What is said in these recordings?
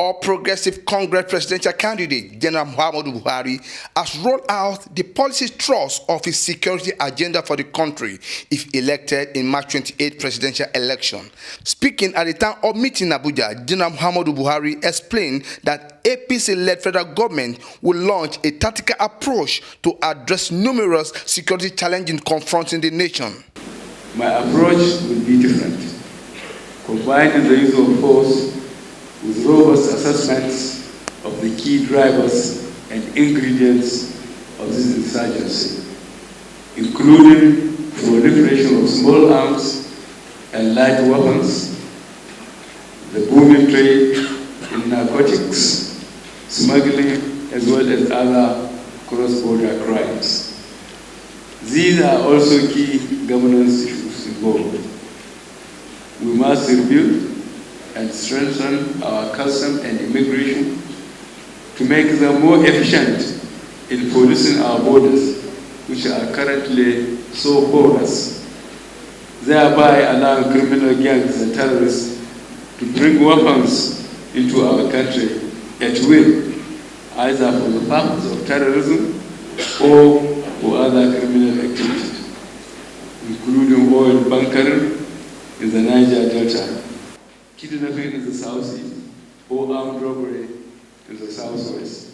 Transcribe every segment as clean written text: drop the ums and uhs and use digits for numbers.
All Progressive Congress presidential candidate General Muhammadu Buhari has rolled out the policy thrust of his security agenda for the country if elected in March 28 presidential election. Speaking at the town hall meeting in Abuja, General Muhammadu Buhari explained that APC-led federal government will launch a tactical approach to address numerous security challenges confronting the nation. My approach will be different, combining the use of force with robust assessments of the key drivers and ingredients of this insurgency, including proliferation of small arms and light weapons, the booming trade in narcotics, smuggling, as well as other cross-border crimes. These are also key governance issues involved. We must rebuild and strengthen our customs and immigration to make them more efficient in policing our borders, which are currently so porous, thereby allowing criminal gangs and terrorists to bring weapons into our country at will, either for the purpose of terrorism or for other criminal activities, including oil bunkering in the Niger Delta, kidnapping in the southeast, or armed robbery in the southwest.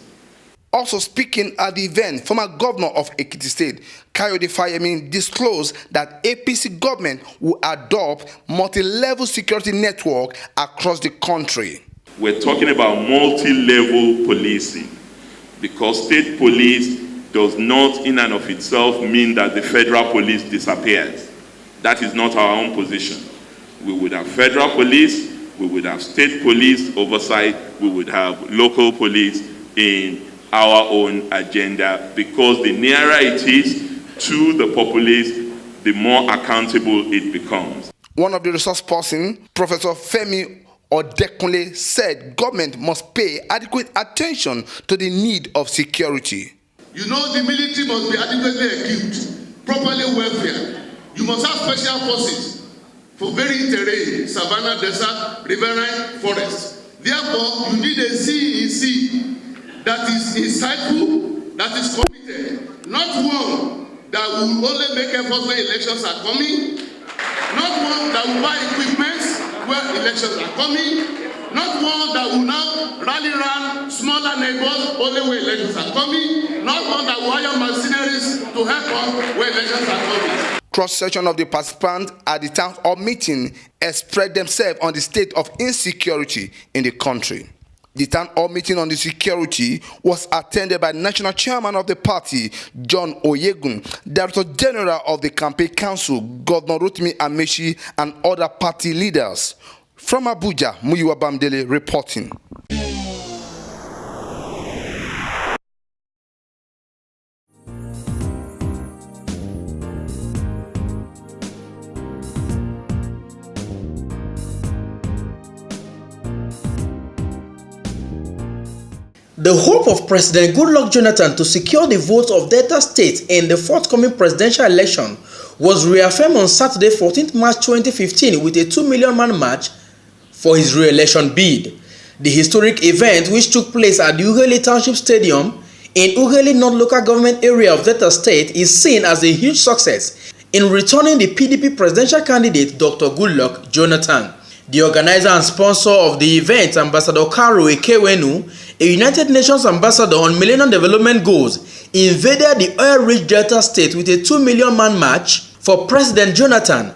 Also speaking at the event, former governor of Ekiti State, Kayode Fayemi, disclosed that APC government will adopt multi-level security network across the country. We're talking about multi-level policing because state police does not in and of itself mean that the federal police disappears. That is not our own position. We would have federal police, we would have state police oversight, we would have local police in our own agenda, because the nearer it is to the populace, the more accountable it becomes. One of the resource persons, Professor Femi Odekunle, said government must pay adequate attention to the need of security. You know, the military must be adequately equipped, properly welfare. You must have special forces for varied terrain, savanna, desert, riverine, forest. Therefore, you need a CEC that is insightful, that is committed, not one that will only make efforts when elections are coming, not one that will buy equipment when elections are coming, not one that will now rally around smaller neighbors only when elections are coming, not one that will hire mercenaries to help us when elections are coming. Cross-section of the participants at the town hall meeting expressed themselves on the state of insecurity in the country. The town hall meeting on the security was attended by National Chairman of the party, John Oyegun, Director General of the Campaign Council, Governor Rotimi Amechi, and other party leaders. From Abuja, Muyiwa Bamdele reporting. The hope of President Goodluck Jonathan to secure the votes of Delta State in the forthcoming presidential election was reaffirmed on Saturday, 14th March 2015 with a 2 million man march for his re-election bid. The historic event, which took place at the Ughelli Township Stadium in Ughelli North Local Government Area of Delta State, is seen as a huge success in returning the PDP presidential candidate Dr. Goodluck Jonathan. The organizer and sponsor of the event, Ambassador Karu Ekewenu, a United Nations ambassador on Millennium Development Goals, invaded the oil-rich Delta State with a 2 million man march for President Jonathan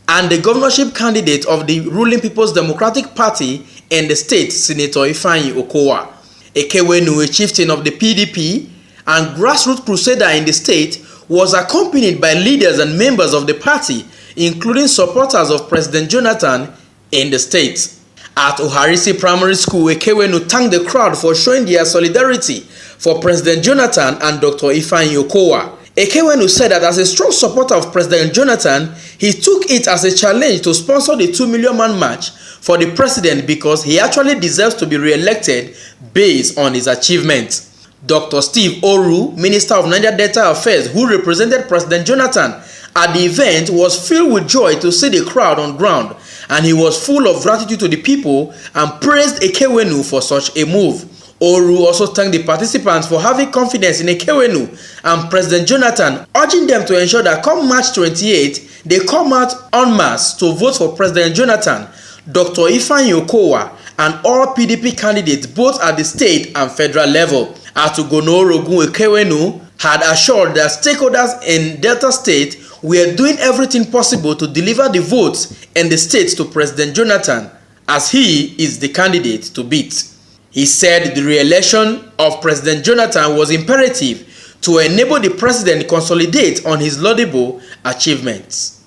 and the governorship candidate of the ruling People's Democratic Party in the state, Senator Ifeanyi Okowa. Ekewenu, a chieftain of the PDP and grassroots crusader in the state, was accompanied by leaders and members of the party, including supporters of President Jonathan in the state. At Oharisi Primary School, Ekewenu thanked the crowd for showing their solidarity for President Jonathan and Dr. Ifeanyi Okowa. Ekewenu said that as a strong supporter of President Jonathan, he took it as a challenge to sponsor the 2 million man march for the president because he actually deserves to be re-elected based on his achievements. Dr. Steve Oru, Minister of Niger Delta Affairs, who represented President Jonathan at the event, was filled with joy to see the crowd on ground and he was full of gratitude to the people and praised Ekewenu for such a move. Oru also thanked the participants for having confidence in Ekewenu and President Jonathan, urging them to ensure that come March 28, they come out en masse to vote for President Jonathan, Dr. Ifeanyi Okowa, and all PDP candidates both at the state and federal level. Atugonorogun Ekewenu had assured that stakeholders in Delta State were doing everything possible to deliver the votes in the state to President Jonathan, as he is the candidate to beat. He said the re-election of President Jonathan was imperative to enable the president to consolidate on his laudable achievements.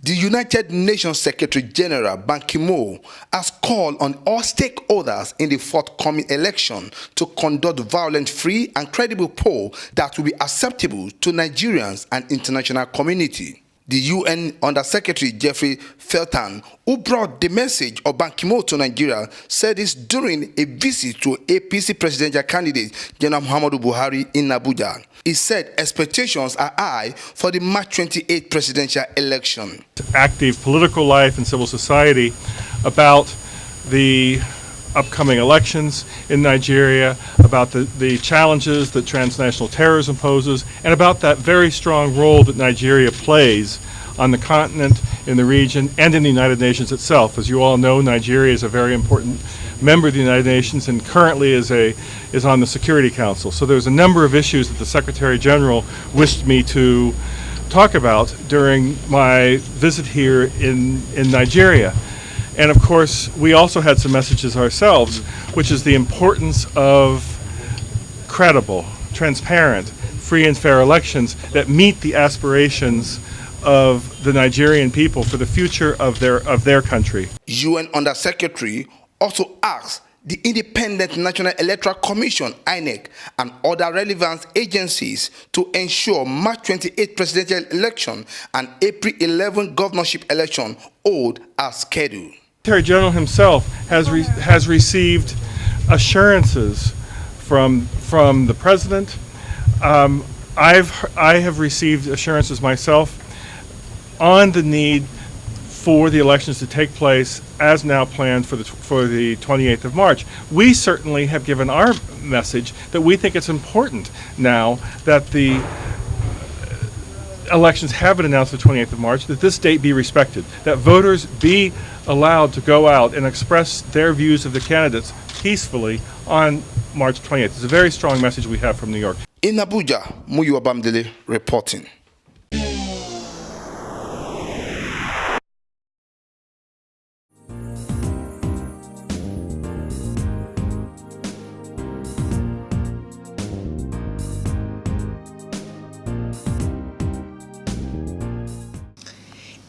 The United Nations Secretary General Ban Ki-moon has called on all stakeholders in the forthcoming election to conduct violent, free and credible poll that will be acceptable to Nigerians and international community. The UN Under-Secretary Jeffrey Feltman, who brought the message of Ban Ki-moon to Nigeria, said this during a visit to APC presidential candidate General Muhammadu Buhari in Abuja. He said expectations are high for the March 28 presidential election. Active political life and civil society about the upcoming elections in Nigeria, about the challenges that transnational terrorism poses, and about that very strong role that Nigeria plays on the continent, in the region, and in the United Nations itself. As you all know, Nigeria is a very important member of the United Nations and currently is on the Security Council. So there's a number of issues that the Secretary General wished me to talk about during my visit here in Nigeria. And of course, we also had some messages ourselves, which is the importance of credible, transparent, free and fair elections that meet the aspirations of the Nigerian people for the future of their country. UN Under-Secretary also asked the Independent National Electoral Commission, INEC, and other relevant agencies to ensure March 28 presidential election and April 11 governorship election hold as scheduled. The Secretary General himself has received assurances from the President. I have received assurances myself on the need for the elections to take place as now planned for the 28th of March. We certainly have given our message that we think it's important now that the elections have been announced the 28th of March, that this date be respected, that voters be allowed to go out and express their views of the candidates peacefully on March 28th. It's a very strong message we have from New York. In Abuja, Muyiwa Bamidele reporting.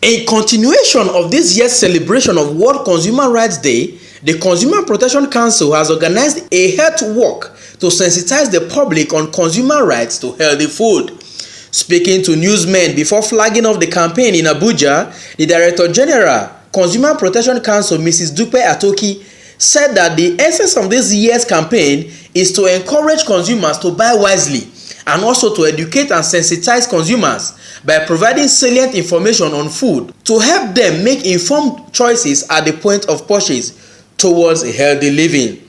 In continuation of this year's celebration of World Consumer Rights Day, the Consumer Protection Council has organized a health walk to sensitize the public on consumer rights to healthy food. Speaking to newsmen before flagging off the campaign in Abuja, the Director General, Consumer Protection Council, Mrs. Dupe Atoki, said that the essence of this year's campaign is to encourage consumers to buy wisely and also to educate and sensitize consumers by providing salient information on food to help them make informed choices at the point of purchase towards a healthy living.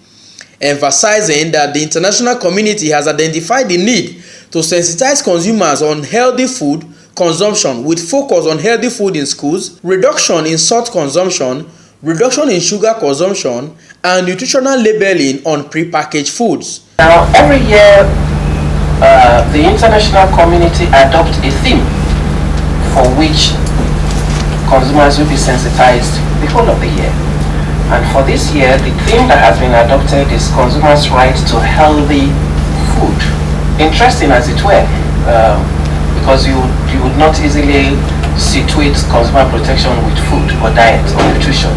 Emphasizing that the international community has identified the need to sensitize consumers on healthy food consumption with focus on healthy food in schools, reduction in salt consumption, reduction in sugar consumption, and nutritional labeling on prepackaged foods. Now, every year, the international community adopts a theme for which consumers will be sensitized the whole of the year. And for this year, the theme that has been adopted is consumers' right to healthy food. Interesting as it were, because you would not easily situate consumer protection with food or diet or nutrition.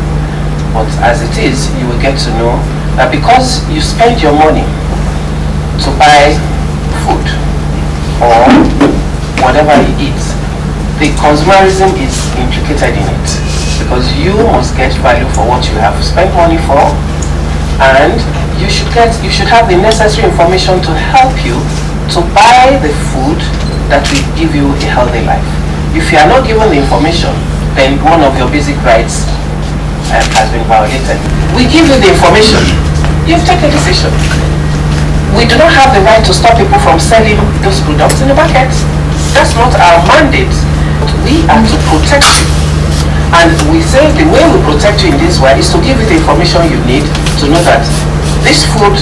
But as it is, you will get to know that because you spend your money to buy food or whatever you eat, The consumerism is intricated in it because you must get value for what you have spent money for, and you should have the necessary information to help you to buy the food that will give you a healthy life. If you are not given the information, then one of your basic rights has been violated. We give you the information, you take a decision. We do not have the right to stop people from selling those products in the market. That's not our mandate. We are to protect you. And we say the way we protect you in this way is to give you the information you need to know that this food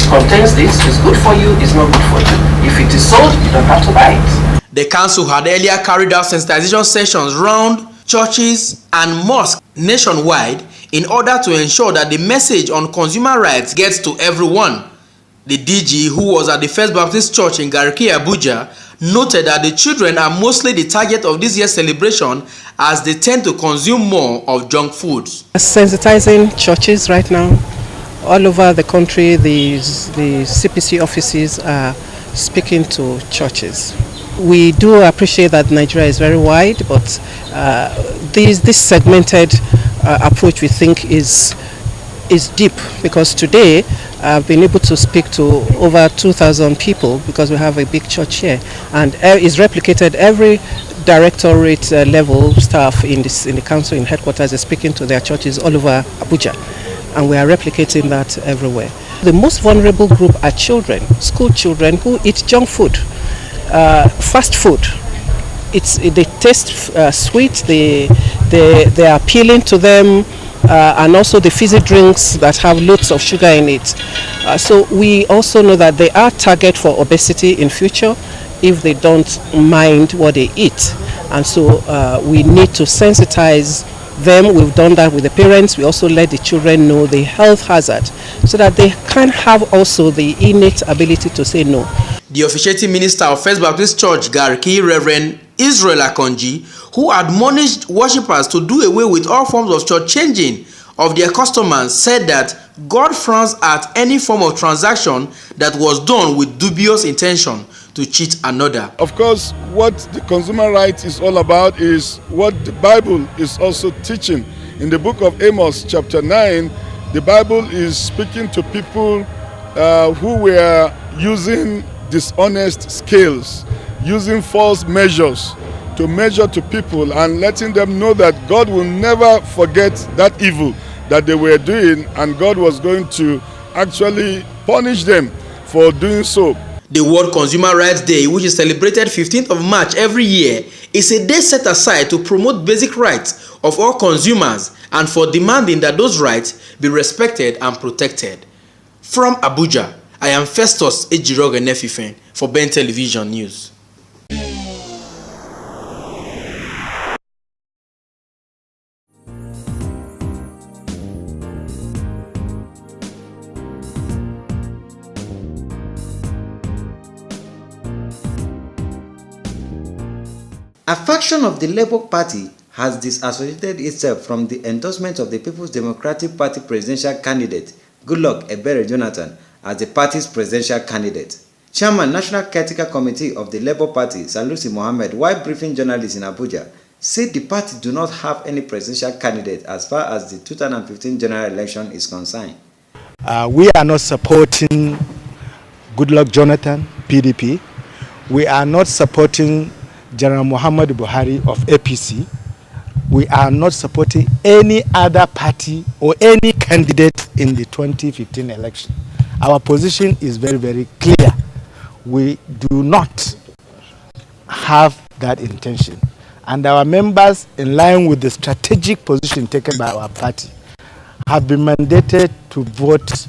contains this, is good for you, is not good for you. If it is sold, you don't have to buy it. The council had earlier carried out sensitization sessions around churches and mosques nationwide in order to ensure that the message on consumer rights gets to everyone. The DG, who was at the First Baptist Church in Garki, Abuja, noted that the children are mostly the target of this year's celebration as they tend to consume more of junk foods. Sensitizing churches right now, all over the country, the CPC offices are speaking to churches. We do appreciate that Nigeria is very wide, but this segmented approach we think is deep, because today I've been able to speak to over 2,000 people because we have a big church here, and is replicated. Every directorate level staff in the council, in headquarters, is speaking to their churches all over Abuja, and we are replicating that everywhere. The most vulnerable group are children, school children who eat junk food, fast food. They taste sweet, they are appealing to them. And also the fizzy drinks that have loads of sugar in it. So we also know that they are target for obesity in future if they don't mind what they eat. And so we need to sensitize them. We've done that with the parents. We also let the children know the health hazard so that they can have also the innate ability to say no. The officiating minister of First Baptist Church, Garki, Reverend Israel Akonji, who admonished worshippers to do away with all forms of shortchanging of their customers, said that God frowns at any form of transaction that was done with dubious intention to cheat another. Of course, what the consumer rights is all about is what the Bible is also teaching. In the book of Amos, chapter 9, the Bible is speaking to people who were using dishonest scales, using false measures to measure to people, and letting them know that God will never forget that evil that they were doing, and God was going to actually punish them for doing so. The World Consumer Rights Day, which is celebrated 15th of March every year, is a day set aside to promote basic rights of all consumers and for demanding that those rights be respected and protected. From Abuja, I am Festus Ejiroge Nefifen for Ben Television News. A faction of the Labour Party has disassociated itself from the endorsement of the People's Democratic Party presidential candidate, Goodluck Ebere Jonathan, as the party's presidential candidate. Chairman, National Caretaker Committee of the Labour Party, Sanusi Mohammed, while briefing journalists in Abuja, said the party do not have any presidential candidate as far as the 2015 general election is concerned. We are not supporting Goodluck Jonathan, PDP. We are not supporting General Muhammadu Buhari of APC. We are not supporting any other party or any candidate in the 2015 election. Our position is very, very clear. We do not have that intention. And our members, in line with the strategic position taken by our party, have been mandated to vote,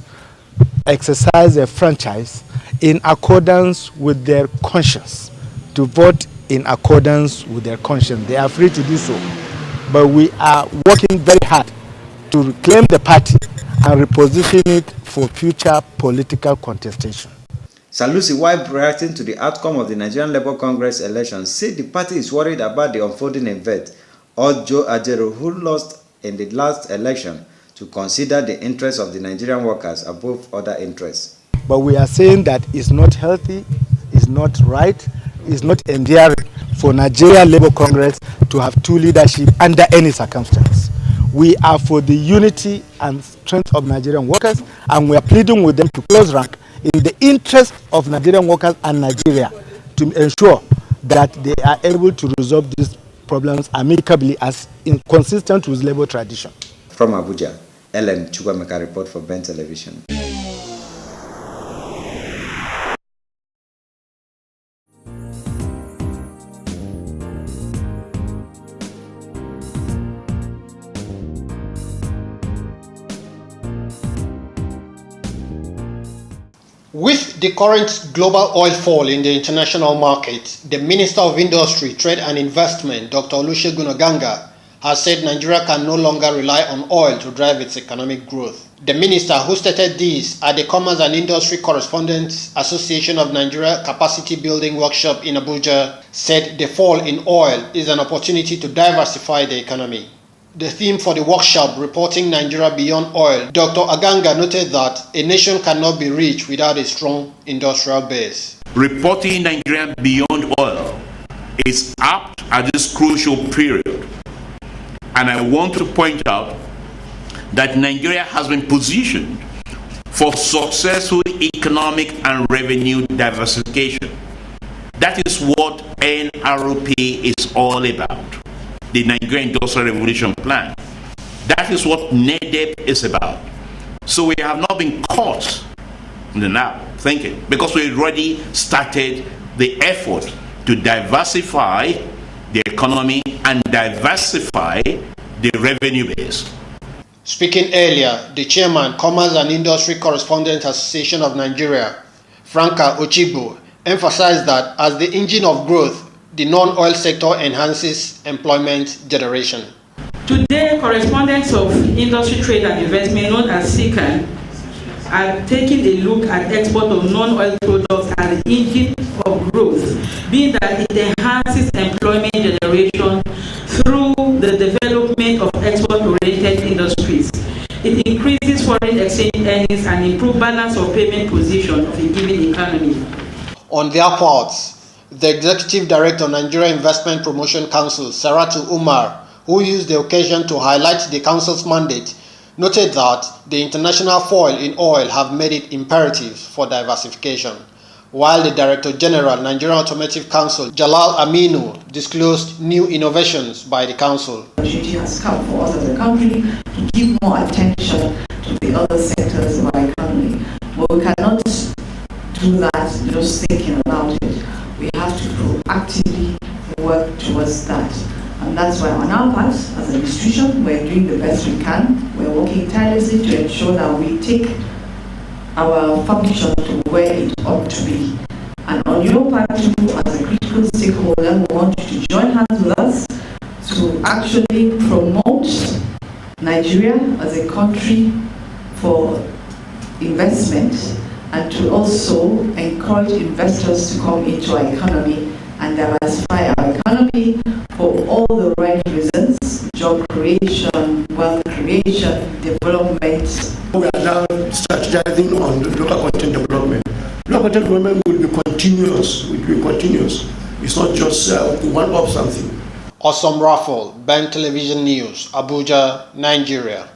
exercise their franchise in accordance with their conscience, to vote in accordance with their conscience. They are free to do so. But we are working very hard to reclaim the party and reposition it for future political contestation. Sanusi, while reacting to the outcome of the Nigerian Labour Congress election, said the party is worried about the unfolding event, urged Joe Ajero, who lost in the last election, to consider the interests of the Nigerian workers above other interests. But we are saying that it's not healthy, it's not right, it's not endearing for Nigeria Labour Congress to have two leadership under any circumstance. We are for the unity and strength of Nigerian workers, and we are pleading with them to close rank in the interest of Nigerian workers and Nigeria to ensure that they are able to resolve these problems amicably as consistent with labour tradition. From Abuja, LM Chukwameka report for Ben Television. With the current global oil fall in the international market, the Minister of Industry, Trade and Investment, Dr. Olusegun Oganga, has said Nigeria can no longer rely on oil to drive its economic growth. The minister, who stated this at the Commerce and Industry Correspondent Association of Nigeria Capacity Building Workshop in Abuja, said the fall in oil is an opportunity to diversify the economy. The theme for the workshop, Reporting Nigeria Beyond Oil, Dr. Oganga noted that a nation cannot be rich without a strong industrial base. Reporting Nigeria Beyond Oil is apt at this crucial period. And I want to point out that Nigeria has been positioned for successful economic and revenue diversification. That is what NRP is all about. The Nigerian Industrial Revolution Plan. That is what NEDEP is about. So we have not been caught in the now thinking, because we already started the effort to diversify the economy and diversify the revenue base. Speaking earlier, the chairman, Commerce and Industry Correspondent Association of Nigeria, Franka Ochigbo, emphasized that as the engine of growth, the non-oil sector enhances employment generation. Today, correspondents of Industry, Trade and Investment, known as SICAN, are taking a look at export of non-oil products as the engine of growth, being that it enhances employment generation through the development of export-oriented industries. It increases foreign exchange earnings and improves balance of payment position of a given economy. On their parts, the Executive Director, Nigeria Investment Promotion Council, Saratu Umar, who used the occasion to highlight the Council's mandate, noted that the international fall in oil have made it imperative for diversification, while the Director General, Nigerian Automotive Council, Jalal Aminu, disclosed new innovations by the Council. The opportunity has come for us as a country to give more attention to the other sectors of our economy, but we cannot do that just thinking about it. We have to proactively work towards that. And that's why on our part, as an institution, we're doing the best we can. We're working tirelessly to ensure that we take our function to where it ought to be. And on your part too, as a critical stakeholder, we want you to join hands with us to actually promote Nigeria as a country for investment, and to also encourage investors to come into our economy and diversify our economy for all the right reasons: job creation, wealth creation, development. We are now strategizing on the local content development. Local content development will be continuous. It will be continuous. It's not just one of something. Awesome Raffle, Ben Television News, Abuja, Nigeria.